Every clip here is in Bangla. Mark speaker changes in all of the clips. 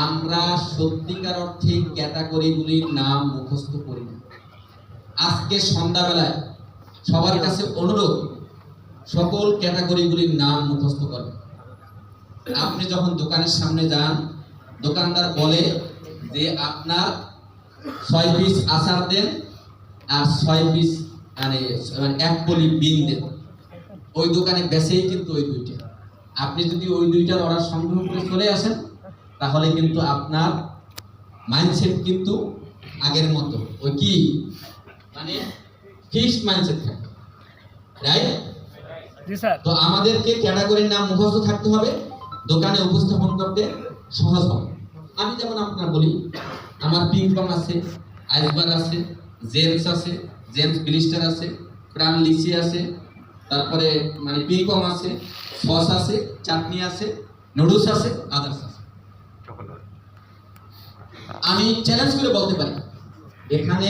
Speaker 1: আমরা সত্যিকার অর্থে ক্যাটাগরিগুলির নাম মুখস্থ করি না। আজকে সন্ধ্যাবেলায় সবার কাছে অনুরোধ, সকল ক্যাটাগরিগুলির নাম মুখস্থ করবেন। আপনি যখন দোকানের সামনে যান, দোকানদার বলে যে আপনার 6 পিস আচার দেন আর 6 পিস মানে 1 পলি বিন দেন। ওই দোকানে বেচেই কিন্তু ওই দুইটা। আপনি যদি ওই দুইটার অর্ডার সংগ্রহ করে চলে আসেন, তাহলে কিন্তু আপনার মাইন্ডসেট কিন্তু আগের মতো ওই কি মানে ফিক্সড মাইন্ডসেট থাকে, রাইট?
Speaker 2: জি স্যার।
Speaker 1: তো আমাদেরকে ক্যাটাগরির নাম মুখস্থ থাকতে হবে, দোকানে উপস্থাপন করতে সহজ হবে। আমি যেমন আপনার বলি, আমার পিংপং আছে, আইসবার আছে, জেমস আছে, জেমস ব্লিস্টার আছে, প্রাণ লিচি আছে, তারপরে মানে পিংপং আছে, সস আছে, চাটনি আছে, নুডলস আছে, আদার্স আছে। আমি চ্যালেঞ্জ করে বলতে পারি, এখানে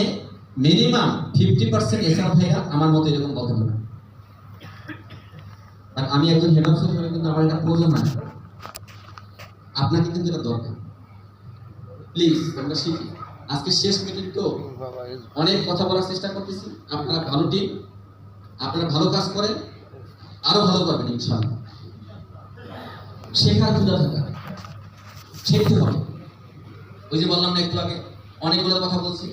Speaker 1: মিনিমাম 50% এসআর ভাইরা আমার মতো এরকম বলতে পারে। আর আমি একজন হেড অফিসার হিসেবে কিন্তু আমার এটা প্রয়োজন না, আপনাকে কিন্তু এটা দরকার। প্লিজ আমরা শিখি। আজকে শেষ মিটিং তো, অনেক কথা বলার চেষ্টা করতেছি। আপনারা ভালো টিম, আপনারা ভালো কাজ করেন, আরো ভালো করবেন ইনশাআল্লাহ। শেখার ক্ষুধা থাকা, শিখতে হবে। ওই যে বললাম না একটু আগে, অনেকগুলো কথা বলছি।